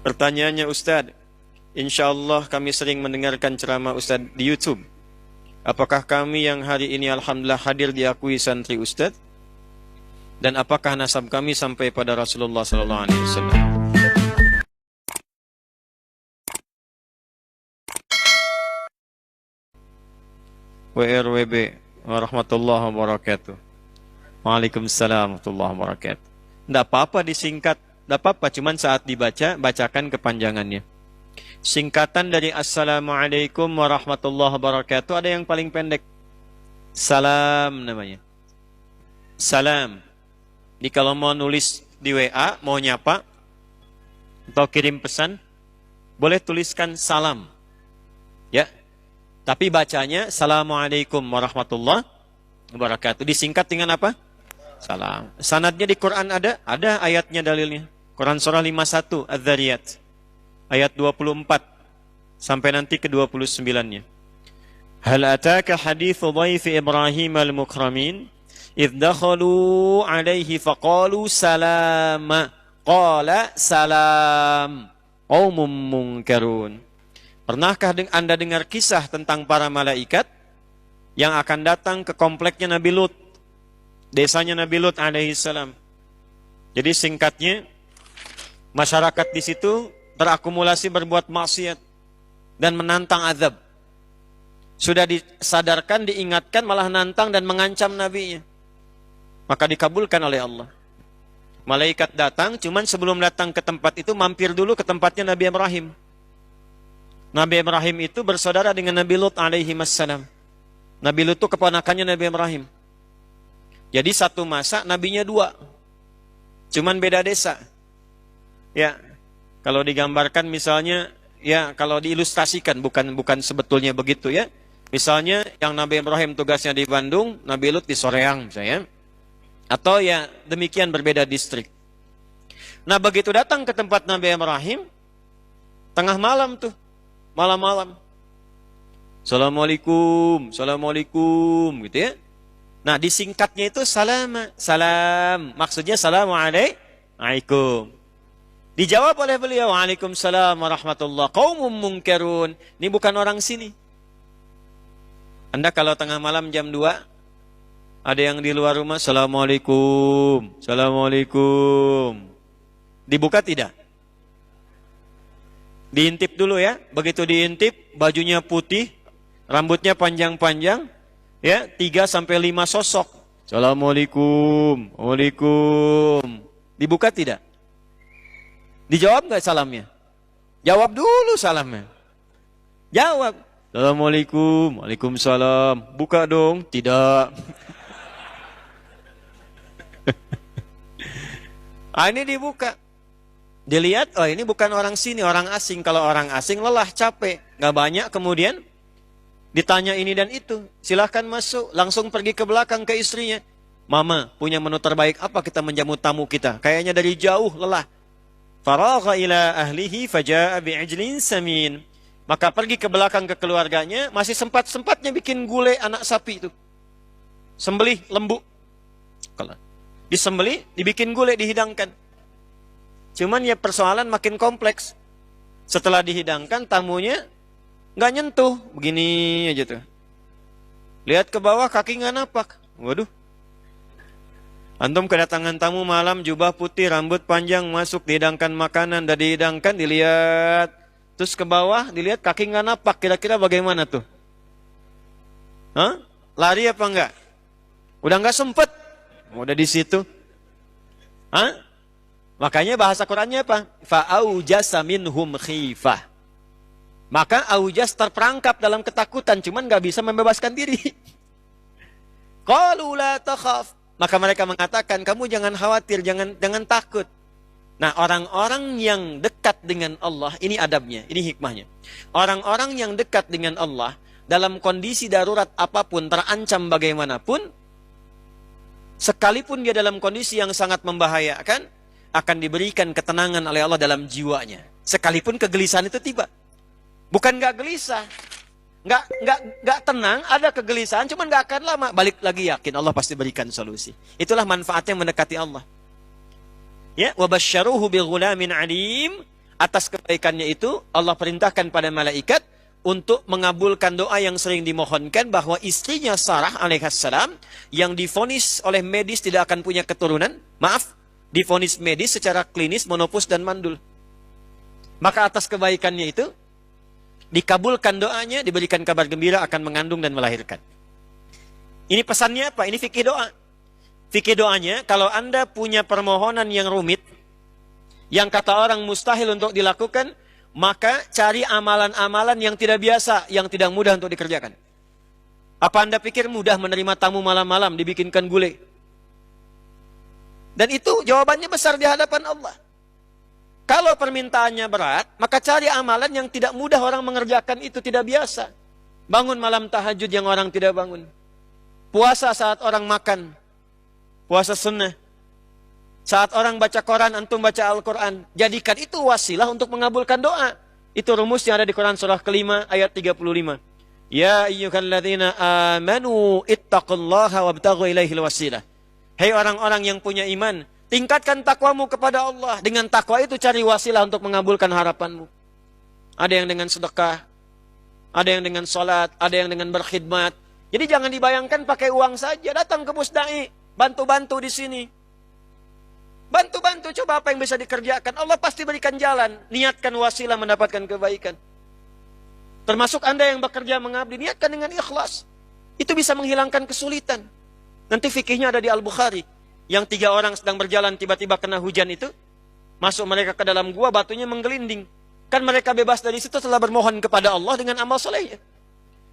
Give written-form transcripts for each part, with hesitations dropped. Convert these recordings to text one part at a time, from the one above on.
Pertanyaannya Ustadz, insya Allah kami sering mendengarkan ceramah Ustadz di YouTube. Apakah kami yang hari ini alhamdulillah hadir diakui santri Ustadz? Dan apakah nasab kami sampai pada Rasulullah SAW? WRWB warahmatullahi wabarakatuh. Waalaikumsalam warahmatullahi wabarakatuh. Tidak apa-apa disingkat, tidak apa-apa, cuman saat dibaca, bacakan kepanjangannya. Singkatan dari Assalamualaikum warahmatullahi wabarakatuh ada yang paling pendek. Salam namanya. Salam. Jadi kalau mau nulis di WA, mau nyapa, atau kirim pesan, boleh tuliskan salam. Ya. Tapi bacanya Assalamualaikum warahmatullahi wabarakatuh. Disingkat dengan apa? Salam. Sanadnya di Quran ada ayatnya dalilnya. Quran surah 51 Az-Zariyat ayat 24 sampai nanti ke 29-nya. Hal ataka hadithu dhaifi Ibrahim al-mukramin idh dakhalu alaihi faqalu salama qala salam qaumum munkarun. Pernahkah Anda dengar kisah tentang para malaikat yang akan datang ke kompleknya Nabi Lut, desanya Nabi Lut alaihissalam? Jadi singkatnya, masyarakat di situ terakumulasi berbuat maksiat dan menantang azab. Sudah disadarkan, diingatkan, malah nantang dan mengancam nabinya. Maka dikabulkan oleh Allah. Malaikat datang, cuman sebelum datang ke tempat itu mampir dulu ke tempatnya Nabi Ibrahim. Nabi Ibrahim itu bersaudara dengan Nabi Lut alaihi wassalam. Nabi Lut itu keponakannya Nabi Ibrahim. Jadi satu masa nabinya dua. Cuman beda desa. Ya, kalau digambarkan misalnya, ya kalau diilustrasikan, bukan sebetulnya begitu ya. Misalnya yang Nabi Ibrahim tugasnya di Bandung, Nabi Lut di Soreang misalnya. Atau ya demikian berbeda distrik. Nah begitu datang ke tempat Nabi Ibrahim, tengah malam tuh, malam-malam. Assalamualaikum, assalamualaikum gitu ya. Nah disingkatnya itu salam, maksudnya assalamualaikum. Dijawab oleh beliau, waalaikumsalam warahmatullah. Qaumum munkarun. Ini bukan orang sini. Anda kalau tengah malam jam 2, ada yang di luar rumah, assalamualaikum, assalamualaikum. Dibuka tidak? Diintip dulu ya. Begitu diintip, bajunya putih, rambutnya panjang-panjang, ya 3-5 sosok. Assalamualaikum, waalaikum. Dibuka tidak? Dijawab nggak salamnya? Jawab dulu salamnya. Jawab. Assalamualaikum, waalaikumsalam. Buka dong. Tidak. Ini dibuka. Dilihat, oh ini bukan orang sini, orang asing. Kalau orang asing lelah, capek, nggak banyak. Kemudian ditanya ini dan itu. Silahkan masuk. Langsung pergi ke belakang ke istrinya. Mama, punya menu terbaik apa kita menjamu tamu kita? Kayaknya dari jauh lelah. Faragha ila ahlihi faja'a bi'ijlin samin. Maka pergi ke belakang ke keluarganya, masih sempat-sempatnya bikin gulai anak sapi itu. Sembelih lembu. Kalau disembelih, dibikin gulai, dihidangkan. Cuman ya persoalan makin kompleks. Setelah dihidangkan, tamunya nggak nyentuh, begini aja tuh. Lihat ke bawah, kaki nggak napak. Waduh. Antum kedatangan tamu malam, jubah putih, rambut panjang, masuk, dihidangkan makanan, dan dihidangkan, dilihat. Terus ke bawah, dilihat kaki nggak napak. Kira-kira bagaimana tuh? Hah? Lari apa enggak? Udah nggak sempet. Udah di situ. Hah? Makanya bahasa Qurannya apa? Fa'aujasa minhum khifah. Maka aujas terperangkap dalam ketakutan, cuman nggak bisa membebaskan diri. Qalu la takhaf. Maka mereka mengatakan, kamu jangan khawatir, jangan takut. Nah, orang-orang yang dekat dengan Allah, ini adabnya, ini hikmahnya. Orang-orang yang dekat dengan Allah, dalam kondisi darurat apapun, terancam bagaimanapun, sekalipun dia dalam kondisi yang sangat membahayakan, akan diberikan ketenangan oleh Allah dalam jiwanya. Sekalipun kegelisahan itu tiba. Bukan nggak gelisah, nggak tenang, ada kegelisahan, cuman nggak akan lama. Balik lagi yakin Allah pasti berikan solusi. Itulah manfaatnya mendekati Allah. Ya, wabasyyaruhu bighulamin alim. Atas kebaikannya itu, Allah perintahkan pada malaikat untuk mengabulkan doa yang sering dimohonkan bahwa istrinya Sarah alaihissalam yang divonis oleh medis tidak akan punya keturunan, divonis medis secara klinis monopus dan mandul. Maka atas kebaikannya itu, dikabulkan doanya, diberikan kabar gembira akan mengandung dan melahirkan. Ini pesannya apa? Ini fikih doa. Fikih doanya, kalau Anda punya permohonan yang rumit, yang kata orang mustahil untuk dilakukan, maka cari amalan-amalan yang tidak biasa, yang tidak mudah untuk dikerjakan. Apa Anda pikir mudah menerima tamu malam-malam, dibikinkan gulai? Dan itu jawabannya besar di hadapan Allah. Kalau permintaannya berat, maka cari amalan yang tidak mudah orang mengerjakan itu, tidak biasa. Bangun malam tahajud yang orang tidak bangun. Puasa saat orang makan. Puasa sunnah. Saat orang baca Quran, antum baca Al-Quran. Jadikan itu wasilah untuk mengabulkan doa. Itu rumus yang ada di Quran surah kelima ayat 35. Ya ayyuhalladzina amanu ittaqullaha wabtaghu ilaihil wasilah. Hei orang-orang yang punya iman, tingkatkan takwamu kepada Allah. Dengan takwa itu cari wasilah untuk mengabulkan harapanmu. Ada yang dengan sedekah, ada yang dengan sholat, ada yang dengan berkhidmat. Jadi jangan dibayangkan pakai uang saja. Datang ke musdai, bantu-bantu di sini. Bantu-bantu, coba apa yang bisa dikerjakan. Allah pasti berikan jalan. Niatkan wasilah mendapatkan kebaikan. Termasuk Anda yang bekerja mengabdi, niatkan dengan ikhlas. Itu bisa menghilangkan kesulitan. Nanti fikihnya ada di Al-Bukhari. Yang 3 orang sedang berjalan, tiba-tiba kena hujan itu. Masuk mereka ke dalam gua, batunya menggelinding. Kan mereka bebas dari situ setelah bermohon kepada Allah dengan amal solehnya.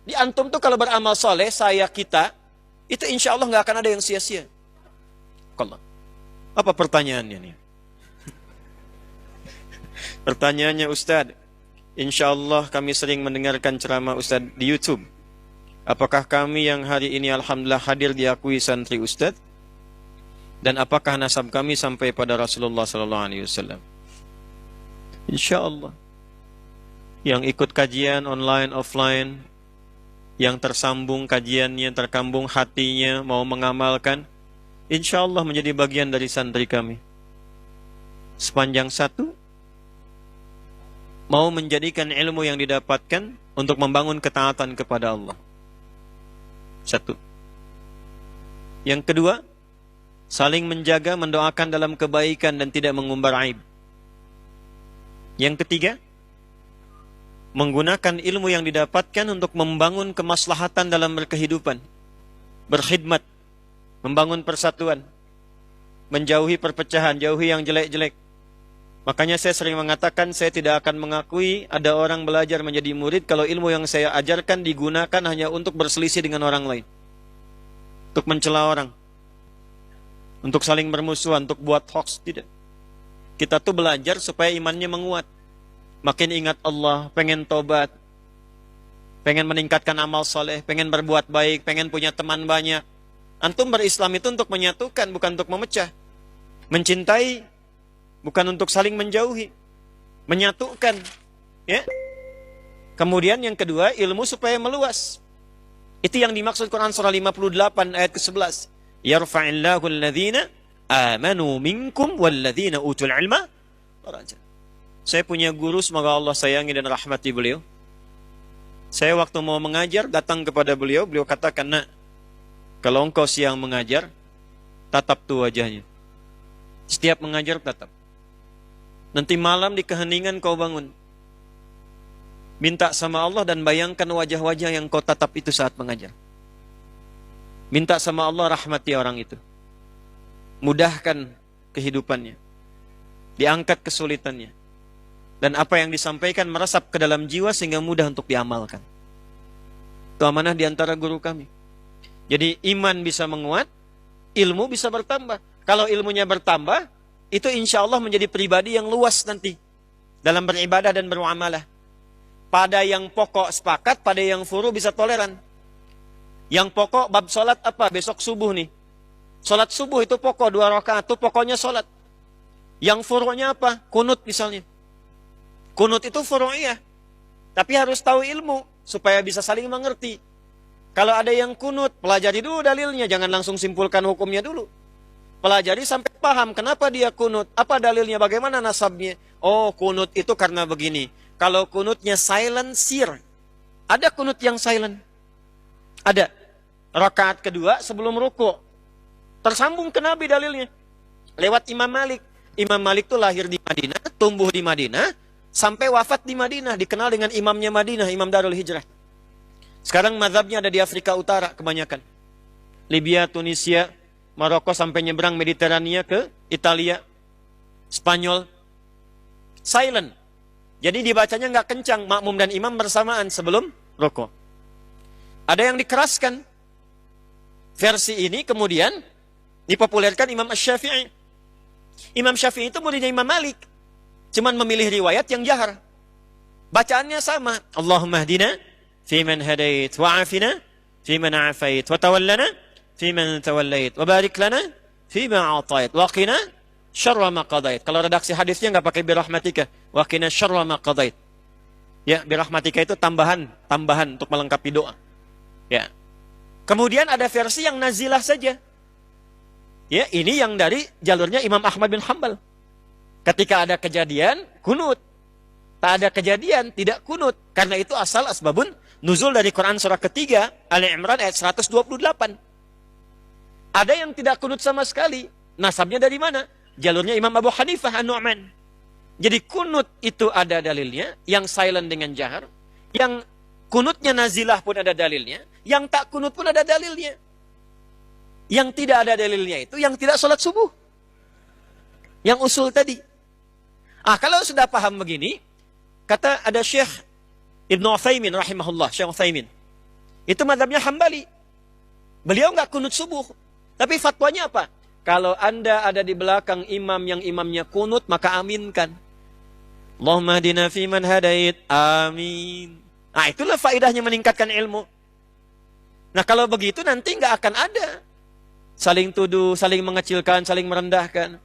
Di antum tuh kalau beramal soleh, kita, itu insya Allah nggak akan ada yang sia-sia. Allah. Apa pertanyaannya nih? Pertanyaannya Ustadz, insya Allah kami sering mendengarkan ceramah Ustadz di YouTube. Apakah kami yang hari ini alhamdulillah hadir diakui santri Ustadz? Dan apakah nasab kami sampai pada Rasulullah SAW? Insya Allah. Yang ikut kajian online, offline, yang tersambung kajiannya, terkambung hatinya, mau mengamalkan, insya Allah menjadi bagian dari santri kami. Sepanjang satu, mau menjadikan ilmu yang didapatkan untuk membangun ketaatan kepada Allah. Satu. Yang kedua, saling menjaga, mendoakan dalam kebaikan dan tidak mengumbar aib. Yang ketiga, menggunakan ilmu yang didapatkan untuk membangun kemaslahatan dalam berkehidupan, berkhidmat, membangun persatuan, menjauhi perpecahan, jauhi yang jelek-jelek. Makanya saya sering mengatakan saya tidak akan mengakui ada orang belajar menjadi murid kalau ilmu yang saya ajarkan digunakan hanya untuk berselisih dengan orang lain, untuk mencela orang, untuk saling bermusuhan, untuk buat hoax. Tidak. Kita tuh belajar supaya imannya menguat, makin ingat Allah, pengen tobat, pengen meningkatkan amal soleh, pengen berbuat baik, pengen punya teman banyak. Antum berislam itu untuk menyatukan, bukan untuk memecah. Mencintai, bukan untuk saling menjauhi. Menyatukan. Ya. Kemudian yang kedua, ilmu supaya meluas. Itu yang dimaksud Quran surah 58 ayat ke-11. Yarfa'illahu alladhina amanu minkum walladhina utul ilma darajat. Saya punya guru, semoga Allah sayangi dan rahmati beliau. Saya waktu mau mengajar, datang kepada beliau, beliau katakan, "Nak, kalau engkau siang mengajar, tatap tuh wajahnya. Setiap mengajar, tatap. Nanti malam di keheningan kau bangun. Minta sama Allah dan bayangkan wajah-wajah yang kau tatap itu saat mengajar. Minta sama Allah rahmati orang itu. Mudahkan kehidupannya. Diangkat kesulitannya. Dan apa yang disampaikan meresap ke dalam jiwa sehingga mudah untuk diamalkan." Itu amanah di antara guru kami. Jadi iman bisa menguat, ilmu bisa bertambah. Kalau ilmunya bertambah, itu insya Allah menjadi pribadi yang luas nanti dalam beribadah dan bermuamalah. Pada yang pokok sepakat, pada yang furu bisa toleran. Yang pokok bab sholat apa? Besok subuh nih. Sholat subuh itu pokok 2 rakaat, itu pokoknya sholat. Yang furu'nya apa? Kunut misalnya. Kunut itu furu'iyah. Tapi harus tahu ilmu supaya bisa saling mengerti. Kalau ada yang kunut, pelajari dulu dalilnya, jangan langsung simpulkan hukumnya dulu. Pelajari sampai paham kenapa dia kunut, apa dalilnya, bagaimana nasabnya. Oh, kunut itu karena begini. Kalau kunutnya silent sir. Ada kunut yang silent. Ada. Rakaat kedua sebelum ruku. Tersambung ke Nabi dalilnya. Lewat Imam Malik. Imam Malik itu lahir di Madinah, tumbuh di Madinah, sampai wafat di Madinah. Dikenal dengan imamnya Madinah, Imam Darul Hijrah. Sekarang mazhabnya ada di Afrika Utara kebanyakan. Libya, Tunisia, Maroko sampai nyebrang Mediterania ke Italia, Spanyol. Silent. Jadi dibacanya nggak kencang, makmum dan imam bersamaan sebelum rukuk. Ada yang dikeraskan. Versi ini kemudian dipopulerkan Imam Asy-Syafi'i. Imam Syafi'i itu muridnya Imam Malik. Cuman memilih riwayat yang jahar. Bacaannya sama. Allahumma hdina fiman hadait wa'afina fiman afait wa tawallana fiman tawallait wa barik lana fima a'tait wa qina syarra ma qadait. Kalau redaksi hadisnya enggak pakai birahmatika, wa qina syarra ma qadait. Ya, birahmatika itu tambahan untuk melengkapi doa. Ya. Kemudian ada versi yang nazilah saja. Ya, ini yang dari jalurnya Imam Ahmad bin Hanbal. Ketika ada kejadian, kunut. Tak ada kejadian, tidak kunut. Karena itu asal asbabun nuzul dari Quran surah ketiga, Ali Imran ayat 128. Ada yang tidak kunut sama sekali. Nasabnya dari mana? Jalurnya Imam Abu Hanifah An-Nu'man. Jadi kunut itu ada dalilnya, yang silent dengan jahar, yang kunutnya nazilah pun ada dalilnya, yang tak kunut pun ada dalilnya. Yang tidak ada dalilnya itu yang tidak sholat subuh. Yang usul tadi. Kalau sudah paham begini, kata ada Syekh Ibnu Utsaimin rahimahullah, Syekh Utsaimin. Itu mazhabnya Hambali. Beliau nggak kunut subuh. Tapi fatwanya apa? Kalau Anda ada di belakang imam yang imamnya kunut, maka aminkan. Allahumma hdina fiman hadait. Amin. Itulah faedahnya meningkatkan ilmu. Nah, kalau begitu nanti nggak akan ada saling tuduh, saling mengecilkan, saling merendahkan.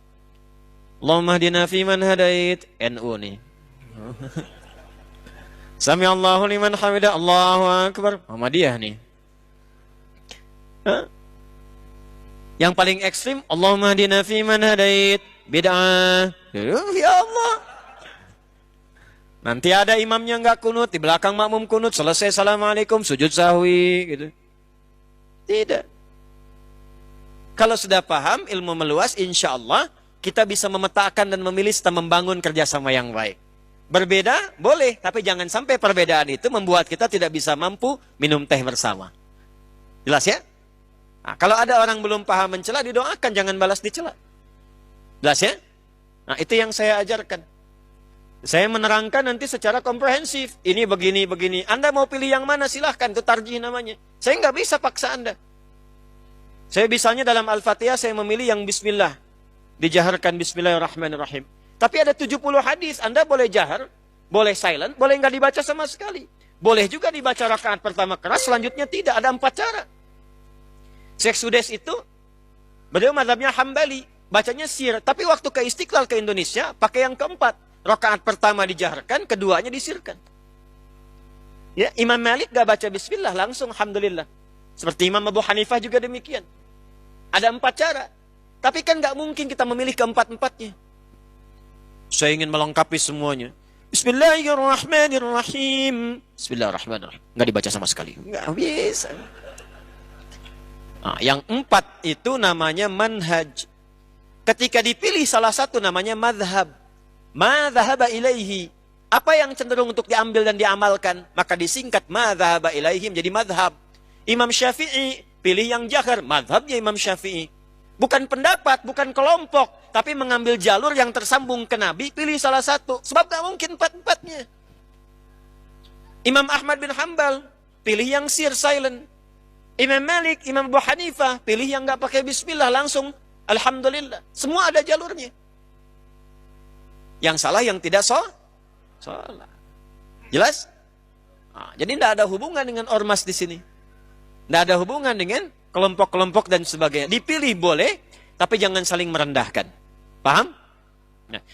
Allahumma hdina fiman hadait. NU nih. Sami Allahu liman hamidah. Allahu akbar. Muhammadiyah nih. Yang paling ekstrim, Allahumma hdina fiman hadait. Bid'ah. Ya Allah. Nanti ada imamnya nggak kunut, di belakang makmum kunut, selesai assalamualaikum, sujud sahwi, gitu. Tidak. Kalau sudah paham, ilmu meluas, insya Allah kita bisa memetakan dan memilih serta membangun kerjasama yang baik. Berbeda, boleh, tapi jangan sampai perbedaan itu membuat kita tidak bisa mampu minum teh bersama. Jelas ya? Kalau ada orang belum paham mencela, didoakan, jangan balas dicela. Jelas ya? Itu yang saya ajarkan. Saya menerangkan nanti secara komprehensif. Ini begini. Anda mau pilih yang mana silahkan, itu tarjih namanya. Saya nggak bisa paksa Anda. Saya bisanya dalam Al-Fatihah saya memilih yang bismillah. Dijaharkan bismillahirrahmanirrahim. Tapi ada 70 hadis, Anda boleh jahar, boleh silent, boleh nggak dibaca sama sekali. Boleh juga dibaca rakaat pertama keras, selanjutnya tidak. Ada 4 cara. Syekh Sudes itu, beliau mazhabnya Hambali, bacanya sir. Tapi waktu ke Istiqlal ke Indonesia, pakai yang keempat. Rakaat pertama dijaharkan, keduanya disirkan. Ya, Imam Malik gak baca bismillah, langsung alhamdulillah. Seperti Imam Abu Hanifah juga demikian. Ada 4 cara. Tapi kan gak mungkin kita memilih keempat-empatnya. Saya ingin melengkapi semuanya. Bismillahirrahmanirrahim. Bismillahirrahmanirrahim. Gak dibaca sama sekali. Gak bisa. Yang 4 itu namanya manhaj. Ketika dipilih salah satu namanya madhab. Ma dhahaba ilaihi. Apa yang cenderung untuk diambil dan diamalkan, maka disingkat ma dhahaba ilaihim jadi madhab. Imam Syafi'i pilih yang jahar, madhabnya Imam Syafi'i. Bukan pendapat, bukan kelompok, tapi mengambil jalur yang tersambung ke Nabi, pilih salah satu. Sebab tak mungkin 4-4-nya. Imam Ahmad bin Hanbal pilih yang sir, silent. Imam Malik, Imam Abu Hanifah pilih yang nggak pakai bismillah, langsung alhamdulillah. Semua ada jalurnya. Yang salah yang tidak salah. Jelas? Jadi tidak ada hubungan dengan ormas di sini. Tidak ada hubungan dengan kelompok-kelompok dan sebagainya. Dipilih boleh, tapi jangan saling merendahkan. Paham?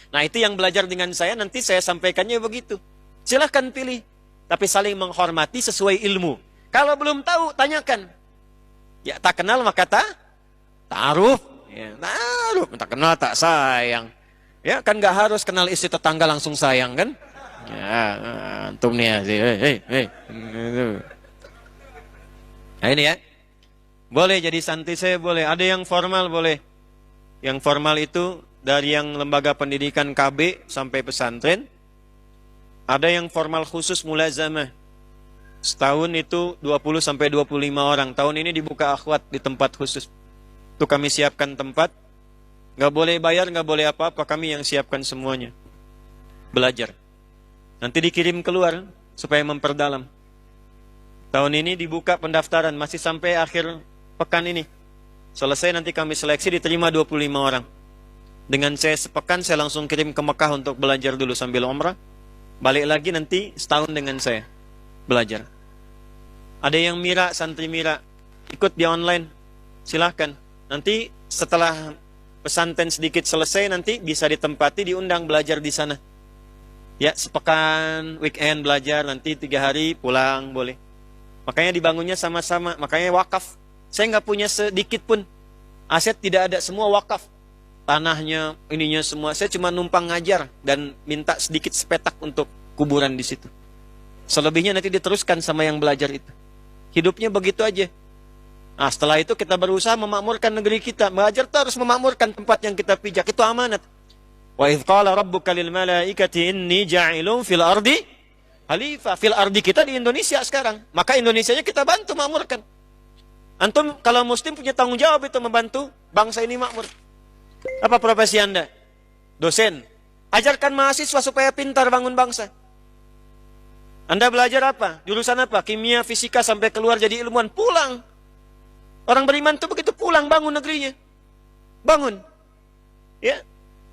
Nah, itu yang belajar dengan saya, nanti saya sampaikannya begitu. Silahkan pilih, tapi saling menghormati sesuai ilmu. Kalau belum tahu, tanyakan. Ya, tak kenal maka ta'aruf. Ya, nah, lu tak kenal tak sayang. Ya kan nggak harus kenal istri tetangga langsung sayang kan? Ya, antum nih ya, hei. Nah ini ya, boleh jadi santri saya boleh. Ada yang formal boleh. Yang formal itu dari yang lembaga pendidikan KB sampai pesantren. Ada yang formal khusus mulazamah. Setahun itu 20 sampai 25 orang. Tahun ini dibuka akhwat di tempat khusus. Itu kami siapkan tempat. Nggak boleh bayar, nggak boleh apa-apa. Kami yang siapkan semuanya. Belajar. Nanti dikirim keluar supaya memperdalam. Tahun ini dibuka pendaftaran. Masih sampai akhir pekan ini. Selesai nanti kami seleksi, diterima 25 orang. Dengan saya sepekan, saya langsung kirim ke Mekah untuk belajar dulu sambil umrah. Balik lagi nanti setahun dengan saya. Belajar. Ada yang mira, santri mira. Ikut di online. Silahkan. Nanti setelah pesantren sedikit selesai, nanti bisa ditempati, diundang belajar di sana. Ya, sepekan, weekend belajar, nanti 3 hari pulang, boleh. Makanya dibangunnya sama-sama, makanya wakaf. Saya nggak punya sedikit pun. Aset tidak ada, semua wakaf. Tanahnya, ininya semua. Saya cuma numpang ngajar dan minta sedikit sepetak untuk kuburan di situ. Selebihnya nanti diteruskan sama yang belajar itu. Hidupnya begitu aja. Nah, setelah itu kita berusaha memakmurkan negeri kita. Belajar itu harus memakmurkan tempat yang kita pijak. Itu amanat. Wa idh qala rabbuka lil malaikati inni ja'ilun fil ardi khalifah. Fil ardi kita di Indonesia sekarang. Maka Indonesianya kita bantu makmurkan. Antum kalau muslim punya tanggung jawab itu membantu bangsa ini makmur. Apa profesi Anda? Dosen. Ajarkan mahasiswa supaya pintar bangun bangsa. Anda belajar apa? Jurusan apa? Kimia, fisika sampai keluar jadi ilmuwan. Pulang. Orang beriman itu begitu pulang bangun negerinya. Bangun. Ya.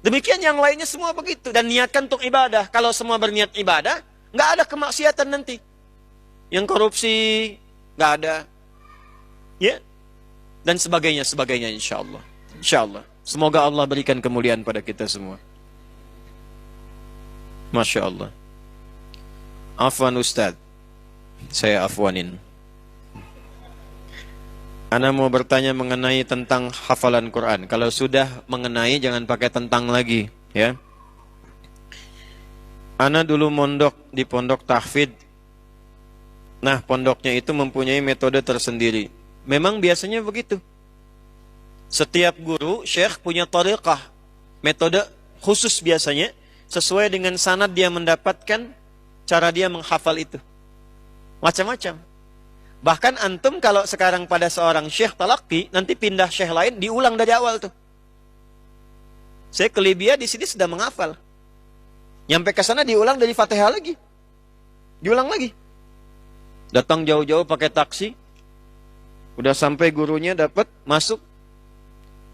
Demikian yang lainnya semua begitu. Dan niatkan untuk ibadah. Kalau semua berniat ibadah, nggak ada kemaksiatan nanti. Yang korupsi, nggak ada. Ya. Dan sebagainya insya Allah. Insya Allah. Semoga Allah berikan kemuliaan pada kita semua. Masya Allah. Afwan Ustaz. Saya afwanin. Ana mau bertanya mengenai tentang hafalan Quran. Kalau sudah mengenai, jangan pakai tentang lagi, ya. Ana dulu mondok di pondok tahfidz. Nah, pondoknya itu mempunyai metode tersendiri. Memang biasanya begitu. Setiap guru, syekh punya thariqah, metode khusus biasanya, sesuai dengan sanad dia mendapatkan, cara dia menghafal itu. Macam-macam. Bahkan antum kalau sekarang pada seorang syekh talaqi, nanti pindah syekh lain, diulang dari awal tuh. Saya ke Libya di sini sudah menghafal. Nyampe ke sana diulang dari Fatihah lagi. Diulang lagi. Datang jauh-jauh pakai taksi. Udah sampai gurunya dapat masuk.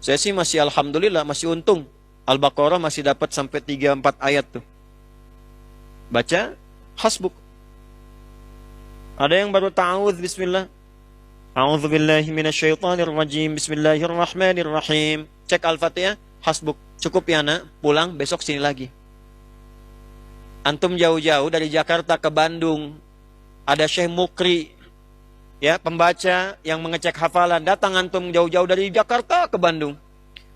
Saya sih masih alhamdulillah, masih untung. Al-Baqarah masih dapat sampai 3-4 ayat tuh. Baca hasbuk. Ada yang baru ta'awudz bismillah. A'udzu billahi minasyaitonir rajim. Bismillahirrahmanirrahim. Cek Al-Fatihah, hasbuk. Cukup ya nak, pulang besok sini lagi. Antum jauh-jauh dari Jakarta ke Bandung. Ada Syekh Mukri, ya, pembaca yang mengecek hafalan. Datang antum jauh-jauh dari Jakarta ke Bandung.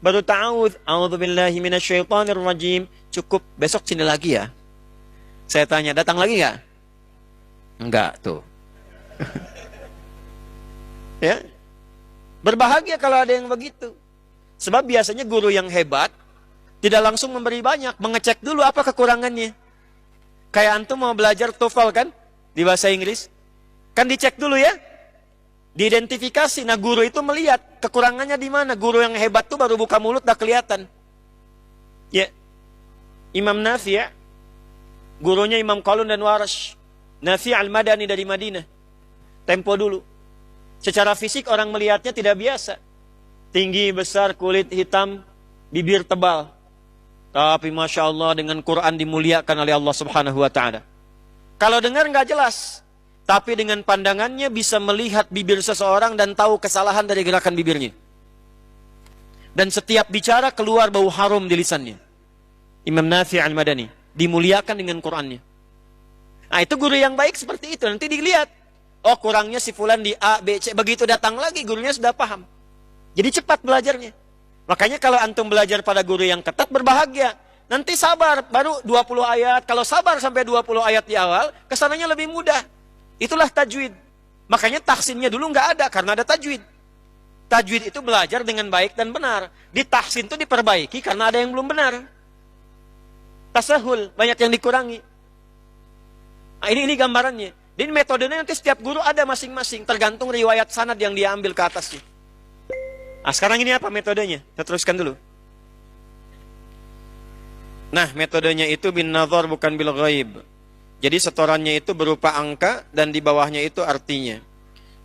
Baru ta'awudz, a'udzu billahi minasyaitonir rajim. Cukup, besok sini lagi ya. Saya tanya, datang lagi enggak? Enggak tuh. Ya. Berbahagia kalau ada yang begitu. Sebab biasanya guru yang hebat tidak langsung memberi banyak, mengecek dulu apa kekurangannya. Kayak antum mau belajar TOEFL kan di bahasa Inggris, kan dicek dulu ya. Diidentifikasi. Nah, guru itu melihat kekurangannya di mana. Guru yang hebat tuh baru buka mulut dah kelihatan. Ya. Imam Nafi' ya. Gurunya Imam Qalun dan Warash. Nafi' al-Madani dari Madinah. Tempo dulu. Secara fisik orang melihatnya tidak biasa. Tinggi, besar, kulit hitam, bibir tebal. Tapi Masya Allah dengan Quran dimuliakan oleh Allah Subhanahu wa ta'ala. Kalau dengar nggak jelas. Tapi dengan pandangannya bisa melihat bibir seseorang dan tahu kesalahan dari gerakan bibirnya. Dan setiap bicara keluar bau harum di lisannya. Imam Nafi' al-Madani. Dimuliakan dengan Qurannya. Nah, itu guru yang baik seperti itu. Nanti dilihat. Oh, kurangnya si fulan di A, B, C. Begitu datang lagi, gurunya sudah paham. Jadi cepat belajarnya. Makanya kalau antum belajar pada guru yang ketat, berbahagia. Nanti sabar, baru 20 ayat. Kalau sabar sampai 20 ayat di awal, kesananya lebih mudah. Itulah tajwid. Makanya tahsinnya dulu nggak ada, karena ada tajwid. Tajwid itu belajar dengan baik dan benar. Di tahsin itu diperbaiki karena ada yang belum benar. Tasahul, banyak yang dikurangi. Nah, ini gambarannya. Jadi metodenya nanti setiap guru ada masing-masing, tergantung riwayat sanad yang dia ambil ke atasnya. Nah, sekarang ini apa metodenya? Kita teruskan dulu. Nah, metodenya itu bin nazar bukan bil ghaib. Jadi setorannya itu berupa angka dan di bawahnya itu artinya.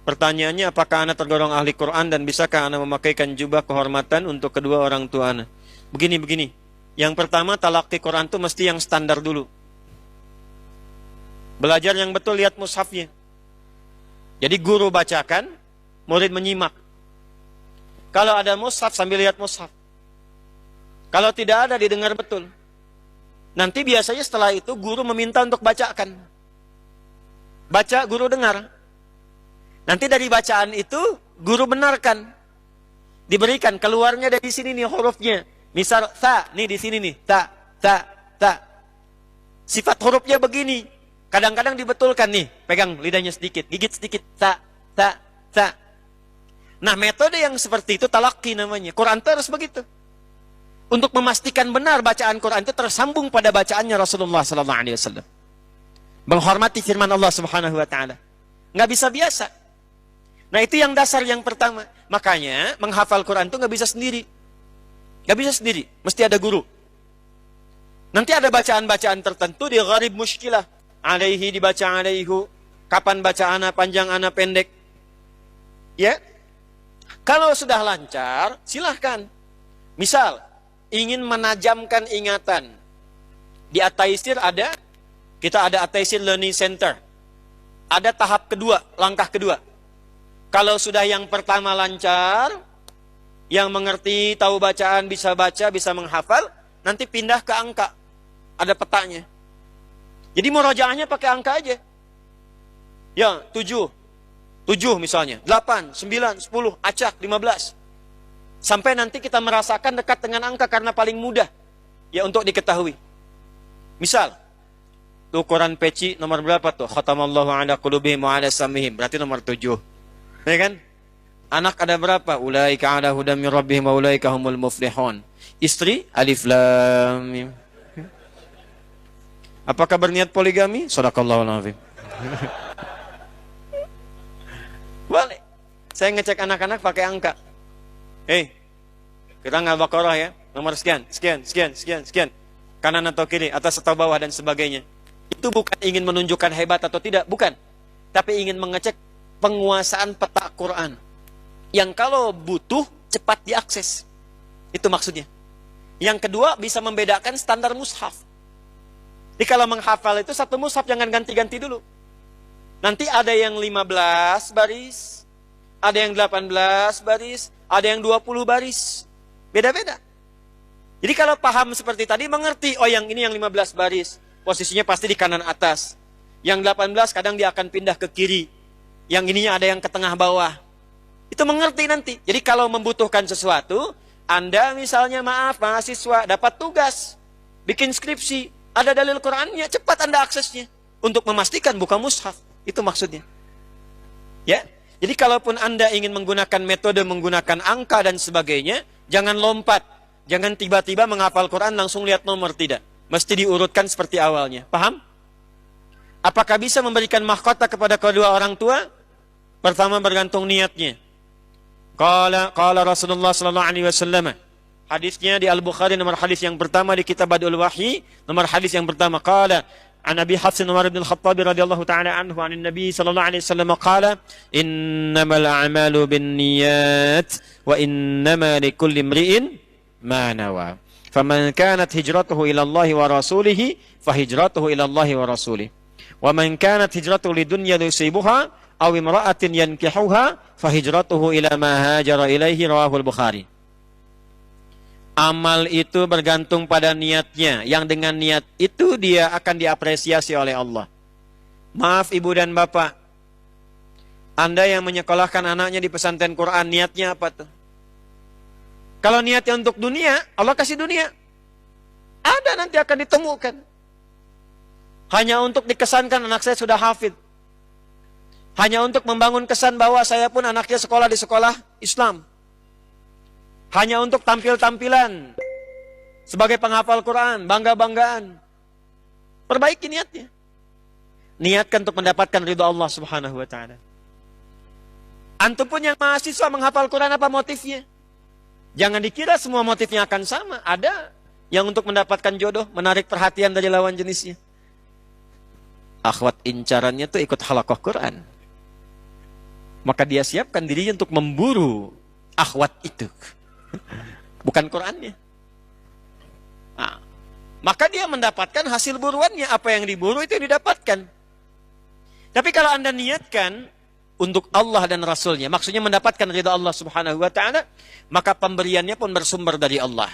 Pertanyaannya, apakah anak tergolong ahli Quran dan bisakah anak memakaikan jubah kehormatan untuk kedua orang tua anak? Begini. Yang pertama, talaqi Quran itu mesti yang standar dulu. Belajar yang betul, lihat mushafnya. Jadi guru bacakan, murid menyimak. Kalau ada mushaf, sambil lihat mushaf. Kalau tidak ada, didengar betul. Nanti biasanya setelah itu, guru meminta untuk bacakan. Baca, guru dengar. Nanti dari bacaan itu, guru benarkan. Diberikan, keluarnya dari sini nih hurufnya. Misal, ta, nih di sini nih. Ta. Sifat hurufnya begini. Kadang-kadang dibetulkan nih. Pegang lidahnya sedikit, gigit sedikit. Ta. Nah, metode yang seperti itu talaqi namanya. Quran itu harus begitu. Untuk memastikan benar bacaan Quran itu tersambung pada bacaannya Rasulullah SAW. Menghormati firman Allah Subhanahu Wa Taala. Nggak bisa biasa. Nah, itu yang dasar yang pertama. Makanya menghafal Quran itu nggak bisa sendiri. Nggak bisa sendiri. Mesti ada guru. Nanti ada bacaan-bacaan tertentu di gharib muskilah. Alaihi dibaca alaihu. Kapan baca ana, panjang ana, pendek. Ya. Kalau sudah lancar, silahkan. Misal, ingin menajamkan ingatan. Di At-Taisir kita ada At-Taisir Learning Center. Ada tahap kedua, langkah kedua. Kalau sudah yang pertama lancar, yang mengerti, tahu bacaan, bisa baca, bisa menghafal, nanti pindah ke angka. Ada petanya. Jadi murojaahnya pakai angka aja. Ya, 7 misalnya, 8, 9, 10, acak, 15. Sampai nanti kita merasakan dekat dengan angka karena paling mudah. Ya, untuk diketahui. Misal, tuh Quran peci nomor berapa tuh? Khatamallahu ala qulubihim wa ala samihim. Berarti nomor 7. Ya kan? Anak ada berapa? Ulaika ala hudam min rabbihim wa ulaika humul muflihun. Istri, alif lam mim. Apakah berniat poligami? Shadaqallahul azim. Boleh. Saya ngecek anak-anak pakai angka. Kita Al-Baqarah ya. Nomor sekian. Kanan atau kiri, atas atau bawah dan sebagainya. Itu bukan ingin menunjukkan hebat atau tidak, bukan. Tapi ingin mengecek penguasaan peta Quran. Yang kalau butuh, cepat diakses. Itu maksudnya. Yang kedua, bisa membedakan standar mushaf. Jadi kalau menghafal itu satu mushaf, jangan ganti-ganti dulu. Nanti ada yang 15 baris, ada yang 18 baris, ada yang 20 baris. Beda-beda. Jadi kalau paham seperti tadi, mengerti, oh yang ini yang 15 baris, posisinya pasti di kanan atas. Yang 18 kadang dia akan pindah ke kiri. Yang ininya ada yang ke tengah bawah. Itu mengerti nanti. Jadi kalau membutuhkan sesuatu, Anda misalnya mahasiswa dapat tugas, bikin skripsi, ada dalil Qurannya, cepat Anda aksesnya. Untuk memastikan bukan mushaf. Itu maksudnya. Ya. Jadi kalaupun Anda ingin menggunakan metode, menggunakan angka dan sebagainya, jangan lompat. Jangan tiba-tiba menghafal Quran langsung lihat nomor, tidak. Mesti diurutkan seperti awalnya. Paham? Apakah bisa memberikan mahkota kepada kedua orang tua? Pertama bergantung niatnya. Qala Rasulullah sallallahu alaihi wasallam. Hadisnya di Al-Bukhari nomor hadis yang pertama di kitab Badul Wahyi, nomor hadis yang pertama. Qala an Abi Hafs Umar bin Al-Khattab radhiyallahu ta'ala anhu an Nabi sallallahu alaihi wasallam qala innamal a'malu binniyat wa innama likulli imri'in ma nawa. Faman kanat hijratuhu ila Allah wa rasulih fahijratuhu ila Allah wa rasulih. Wa man kanat hijratuhu lidunya yusibuha aw imra'atin yankihuha fahijratuhu ila ma hajara ilaihi rawahul Bukhari. Amal itu bergantung pada niatnya. Yang dengan niat itu dia akan diapresiasi oleh Allah. Maaf ibu dan bapak, Anda yang menyekolahkan anaknya di pesantren Quran, niatnya apa tuh? Kalau niatnya untuk dunia, Allah kasih dunia. Ada nanti akan ditemukan. Hanya untuk dikesankan anak saya sudah hafid. Hanya untuk membangun kesan bahwa saya pun anaknya sekolah di sekolah Islam. Hanya untuk tampil-tampilan. Sebagai penghafal Quran, bangga-banggaan. Perbaiki niatnya. Niatkan untuk mendapatkan ridha Allah Subhanahu wa ta'ala. Antum pun yang mahasiswa menghafal Quran, apa motifnya? Jangan dikira semua motifnya akan sama. Ada yang untuk mendapatkan jodoh, menarik perhatian dari lawan jenisnya. Akhwat incarannya tuh ikut halaqah Quran. Maka dia siapkan dirinya untuk memburu akhwat itu. Bukan Qurannya. Nah, maka dia mendapatkan hasil buruannya. Apa yang diburu itu yang didapatkan. Tapi kalau Anda niatkan untuk Allah dan Rasulnya, maksudnya mendapatkan ridha Allah Subhanahu wa ta'ala, maka pemberiannya pun bersumber dari Allah.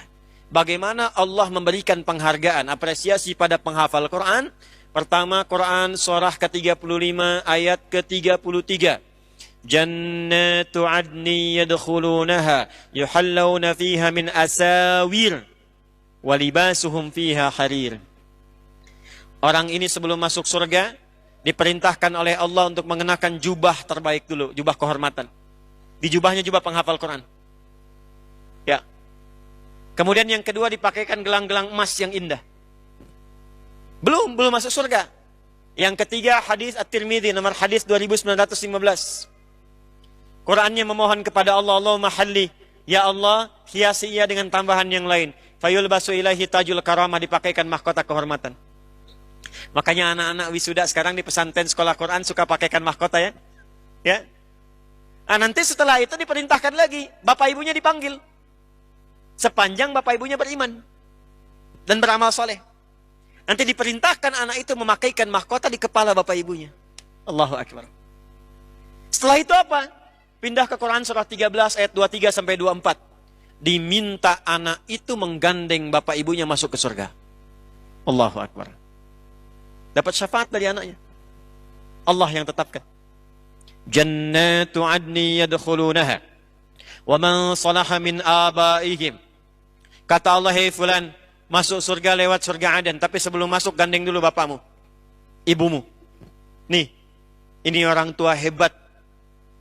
Bagaimana Allah memberikan penghargaan, apresiasi pada penghafal Quran? Pertama, Quran surah ke-35 ayat ke-33. Jannatu adni yadkhulunaha yuhallawna fiha min asawir walibasuhum fiha harir. Orang ini sebelum masuk surga diperintahkan oleh Allah untuk mengenakan jubah terbaik dulu, jubah kehormatan. Di jubahnya jubah penghafal Quran. Ya. Kemudian yang kedua dipakaikan gelang-gelang emas yang indah. Belum masuk surga. Yang ketiga hadis At-Tirmidzi nomor hadis 2915. Qurannya memohon kepada Allah, Allahumma halli, ya Allah, hiasi ia dengan tambahan yang lain. Fayulbasu ilaihi tajul karamah, dipakaikan mahkota kehormatan. Makanya anak-anak wisuda sekarang di pesantren sekolah Quran suka pakaikan mahkota ya. Ya. Nah, nanti setelah itu diperintahkan lagi, bapak ibunya dipanggil. Sepanjang bapak ibunya beriman dan beramal soleh. Nanti diperintahkan anak itu memakaikan mahkota di kepala bapak ibunya. Allahu Akbar. Setelah itu apa? Pindah ke Quran surah 13 ayat 23 sampai 24. Diminta anak itu menggandeng bapak ibunya masuk ke surga. Allahu Akbar. Dapat syafaat dari anaknya. Allah yang tetapkan. Jannatu adni yadkhulunaha wa man salaha min abaihim. Kata Allah, hei fulan, masuk surga lewat surga Aden, tapi sebelum masuk gandeng dulu bapakmu, ibumu. Nih, ini orang tua hebat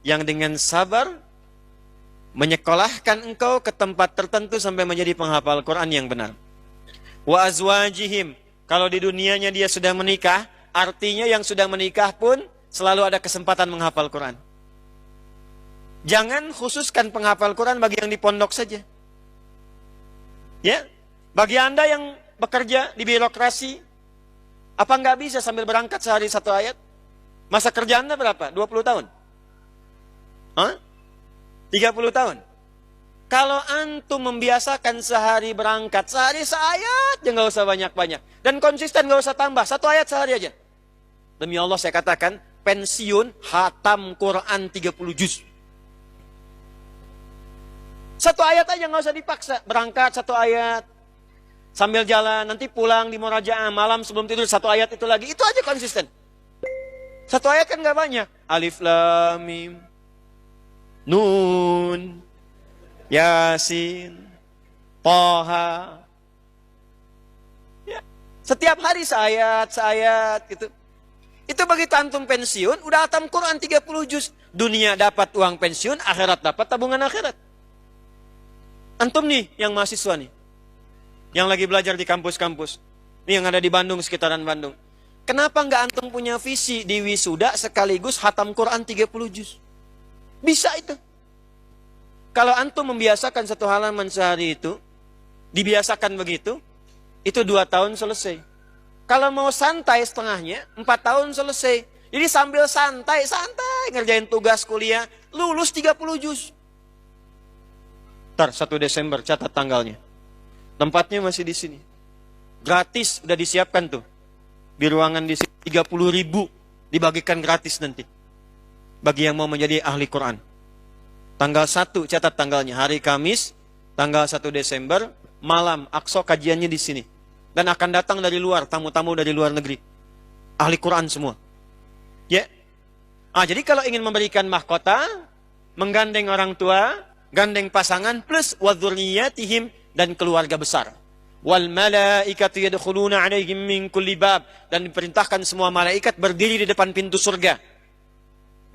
yang dengan sabar menyekolahkan engkau ke tempat tertentu sampai menjadi penghafal Quran yang benar. Wa azwajihim, kalau di dunianya dia sudah menikah, artinya yang sudah menikah pun selalu ada kesempatan menghafal Quran. Jangan khususkan penghafal Quran bagi yang di pondok saja. Ya, bagi Anda yang bekerja di birokrasi, apa nggak bisa sambil berangkat sehari satu ayat? Masa kerja Anda berapa? 20 tahun? Hah? 30 tahun? Kalau antum membiasakan sehari berangkat, sehari seayat, ya nggak usah banyak-banyak. Dan konsisten nggak usah tambah, satu ayat sehari aja. Demi Allah saya katakan, pensiun hatam Quran 30 juz. Satu ayat aja nggak usah dipaksa. Berangkat satu ayat, sambil jalan, nanti pulang di murajaah, malam sebelum tidur satu ayat itu lagi. Itu aja konsisten. Satu ayat kan nggak banyak. Alif Lam Mim, Nun, Yasin, Toha. Ya. Setiap hari seayat gitu. Itu begitu antum pensiun, udah hatam Quran 30 juz. Dunia dapat uang pensiun, akhirat dapat tabungan akhirat. Antum nih, yang mahasiswa nih, yang lagi belajar di kampus-kampus, nih yang ada di Bandung, sekitaran Bandung. Kenapa nggak antum punya visi di wisuda sekaligus hatam Quran 30 juz? Bisa itu. Kalau antum membiasakan satu halaman sehari itu, dibiasakan begitu, itu 2 tahun selesai. Kalau mau santai setengahnya, 4 tahun selesai. Jadi sambil santai ngerjain tugas kuliah, lulus 30 juz. Ntar 1 Desember catat tanggalnya. Tempatnya masih di sini. Gratis udah disiapkan tuh. Di ruangan di sini 30.000 dibagikan gratis nanti. Bagi yang mau menjadi ahli Quran. Tanggal 1 catat tanggalnya, hari Kamis, tanggal 1 Desember, malam Aqsa kajiannya di sini. Dan akan datang dari luar, tamu-tamu dari luar negeri. Ahli Quran semua. Ya. Jadi kalau ingin memberikan mahkota, menggandeng orang tua, gandeng pasangan, plus wa dzurriyyatihim, dan keluarga besar. Wal malaikatu yadkhuluna 'alaihim min kulli bab, dan diperintahkan semua malaikat berdiri di depan pintu surga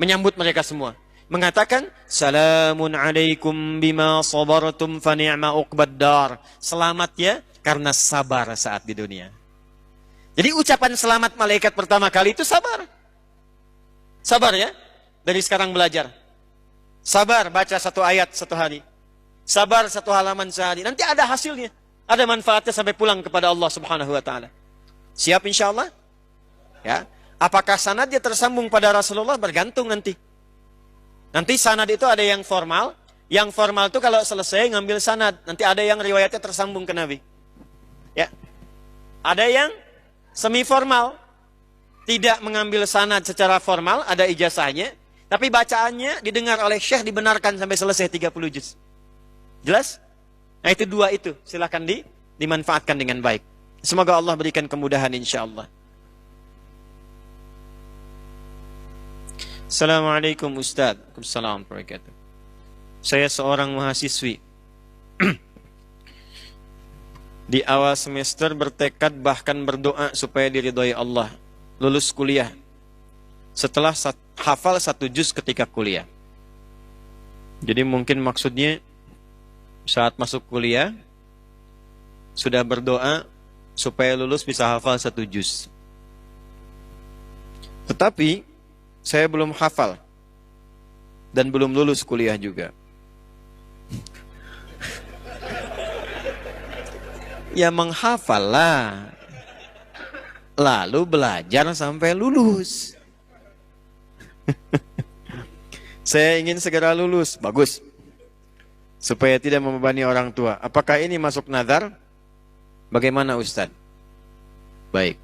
menyambut mereka semua, mengatakan salamun 'alaikum bima sabartum fa ni'ma uqbad dar. Selamat ya karena sabar saat di dunia. Jadi ucapan selamat malaikat pertama kali itu sabar. Sabar ya. Dari sekarang belajar. Sabar baca 1 ayat 1 hari. Sabar 1 halaman sehari. Nanti ada hasilnya. Ada manfaatnya sampai pulang kepada Allah Subhanahu wa taala. Siap insyaallah? Ya. Apakah sanadnya tersambung pada Rasulullah? Bergantung nanti. Nanti sanad itu ada yang formal. Yang formal itu kalau selesai ngambil sanad. Nanti ada yang riwayatnya tersambung ke Nabi. Ya. Ada yang semi formal. Tidak mengambil sanad secara formal, ada ijazahnya. Tapi bacaannya didengar oleh syekh, dibenarkan sampai selesai 30 juz. Jelas? Nah itu 2 itu. Silakan dimanfaatkan dengan baik. Semoga Allah berikan kemudahan insyaAllah. Assalamualaikum Ustaz. Waalaikumsalam warahmatullahi wabarakatuh. Saya seorang mahasiswi. Di awal semester bertekad bahkan berdoa supaya diridhoi Allah. Lulus kuliah. Setelah hafal 1 juz ketika kuliah. Jadi mungkin maksudnya saat masuk kuliah sudah berdoa supaya lulus bisa hafal 1 juz. Tetapi saya belum hafal dan belum lulus kuliah juga. Ya menghafal lah. Lalu belajar sampai lulus. Saya ingin segera lulus. Bagus. Supaya tidak membebani orang tua. Apakah ini masuk nazar? Bagaimana Ustaz? Baik.